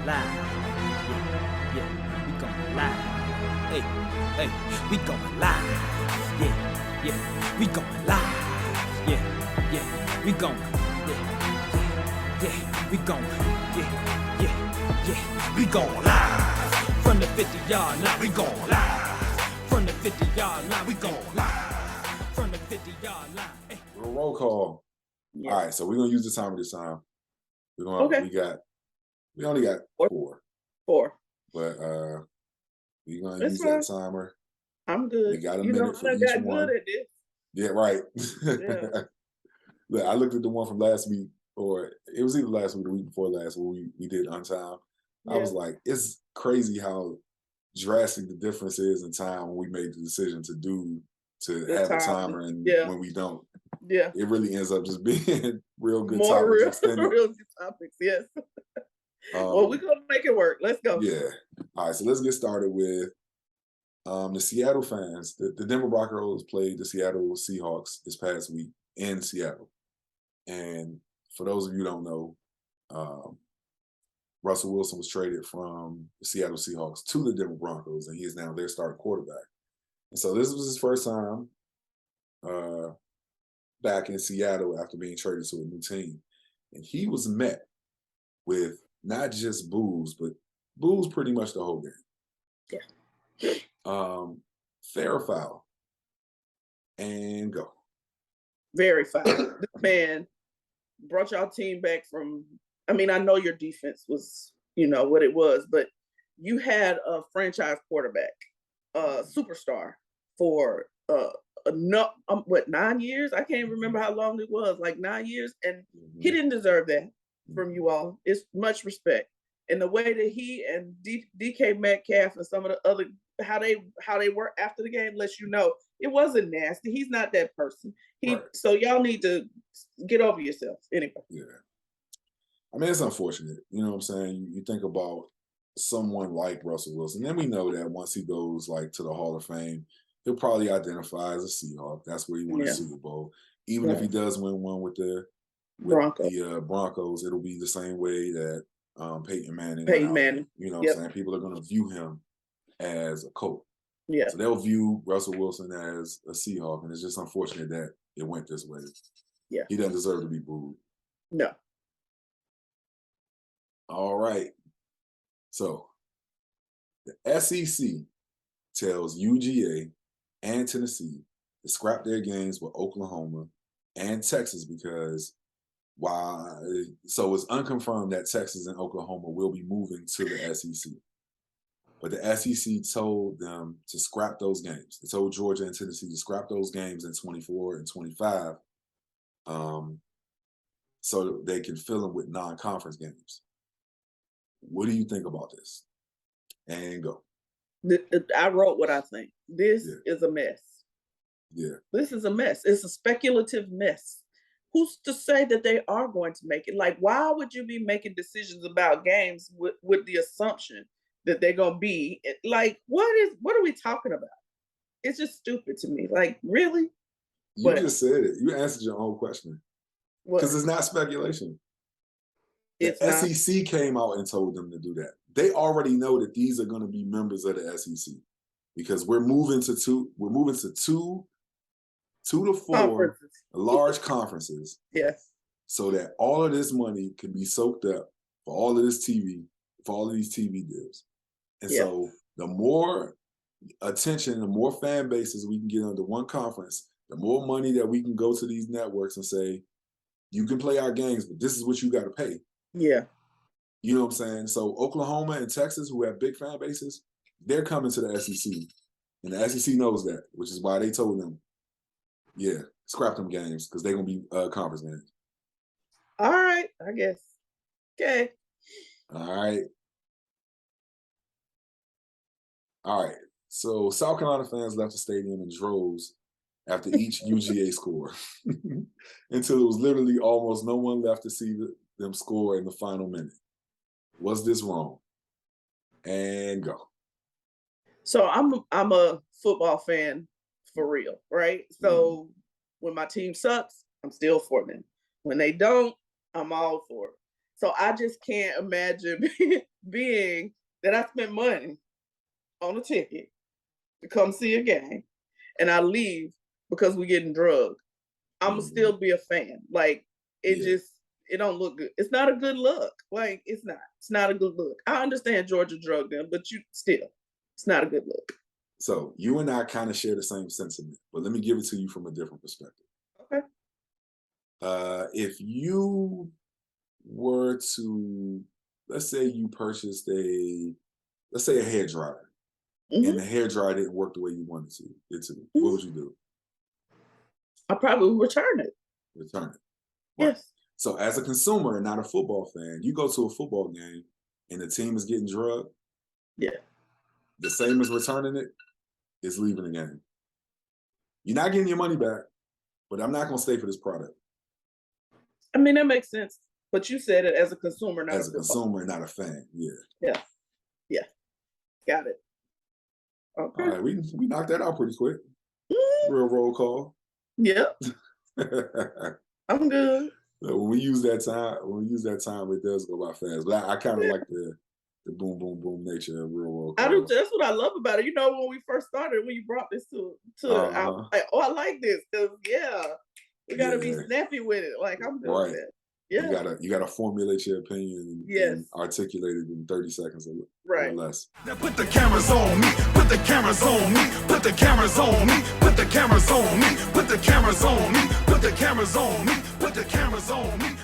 live. Yeah, yeah, we going live. Hey, hey, we going live. Yeah, yeah, we going live. Yeah, yeah, we going. Yeah, yeah, we going. Yeah, yeah, yeah, we going live. From the 50-yard line, we going live. From the 50-yard line, we going live. From the 50-yard line. Hey. Roll call. Yeah. All right, so we're gonna use the timer this time. We're gonna we only got four. But we're gonna use that timer. I'm good. We got a minute for each one. Good at this. Yeah, right. Yeah. Look, I looked at the one from last week, or it was either last week or the week before last, where we did on time. Yeah. I was like, it's crazy how drastic the difference is in time when we made the decision to have a timer and when we don't. Yeah. It really ends up just being real good More topics. real good topics, yes. Well, we're going to make it work. Let's go. Yeah. All right, so let's get started with the Seattle fans. The Denver Broncos played the Seattle Seahawks this past week in Seattle. And for those of you who don't know, Russell Wilson was traded from the Seattle Seahawks to the Denver Broncos, and he is now their starting quarterback. And so this was his first time back in Seattle after being traded to a new team. And he was met with not just boos, but boos pretty much the whole game. Yeah. Fair or foul? And go. Very foul. This man brought y'all team back from, I mean, I know your defense was, what it was, but you had a franchise quarterback, superstar for 9 years? I can't remember how long it was, like 9 years. And he didn't deserve that from you all. It's much respect. And the way that he and DK Metcalf and some of the other, how they were after the game lets you know it wasn't nasty. He's not that person. Right. So y'all need to get over yourself anyway. Yeah. I mean, it's unfortunate. You know what I'm saying? You think about someone like Russell Wilson. Then we know that once he goes to the Hall of Fame, he'll probably identify as a Seahawk. That's where he won a Super Bowl. Even if he does win one with the Broncos, it'll be the same way that Peyton Manning. You know what I'm saying? People are going to view him as a Colt. Yeah. So they'll view Russell Wilson as a Seahawk, and it's just unfortunate that it went this way. Yeah. He doesn't deserve to be booed. No. All right. So the SEC tells UGA and Tennessee to scrap their games with Oklahoma and Texas because so it's unconfirmed that Texas and Oklahoma will be moving to the SEC. But the SEC told them to scrap those games. They told Georgia and Tennessee to scrap those games in 24 and 25 so they can fill them with non-conference games. What do you think about this? And go. I wrote what I think. This is a mess. Yeah. This is a mess. It's a speculative mess. Who's to say that they are going to make it? Like, why would you be making decisions about games with the assumption that they're going to be? Like, what are we talking about? It's just stupid to me. Like, really? You just said it. You answered your own question. Because it's not speculation. The SEC came out and told them to do that. They already know that these are going to be members of the SEC because we're moving to two to four large conferences. Yes. So that all of this money can be soaked up for all of this TV, for all of these TV deals. And so the more attention, the more fan bases we can get under one conference, the more money that we can go to these networks and say, you can play our games, but this is what you got to pay. Yeah. You know what I'm saying? So Oklahoma and Texas, who have big fan bases, they're coming to the SEC. And the SEC knows that, which is why they told them, scrap them games because they're going to be conference games. All right, I guess. Okay. All right. So South Carolina fans left the stadium in droves after each UGA score until it was literally almost no one left to see them score in the final minute. Was this wrong? And go. So I'm a football fan for real, right? So when my team sucks, I'm still for them. When they don't, I'm all for it. So I just can't imagine being that I spent money on a ticket to come see a game and I leave because we're getting drugged. I'm gonna still be a fan. Like it don't look good. It's not a good look. Like it's not a good look. I understand Georgia drugged them, but it's not a good look. So you and I kind of share the same sentiment, but let me give it to you from a different perspective. Okay. If you were to, let's say you purchased a hair dryer, and the hair dryer didn't work the way you wanted it to, what would you do? I probably would return it. Return it. Right. Yes. So as a consumer and not a football fan, you go to a football game and the team is getting drugged. Yeah. The same as returning it is leaving the game. You're not getting your money back, but I'm not going to stay for this product. I mean, that makes sense. But you said it as a consumer, not as a consumer and not a fan. Yeah. Yeah. Got it. Okay. All right, we knocked that out pretty quick. Real roll call. Yep. I'm good. When we use that time, it does go by fast. But I kind of like the boom, boom, boom nature of real roll call. I do. That's what I love about it. You know, when we first started, when you brought this I was like, I like this because we gotta be snappy with it. Like I'm good with it. Yeah. You gotta formulate your opinion and articulate it in 30 seconds or less. Now put the cameras on me, put the cameras on me, put the cameras on me, put the cameras on me, put the cameras on me, put the cameras on me, put the cameras on me.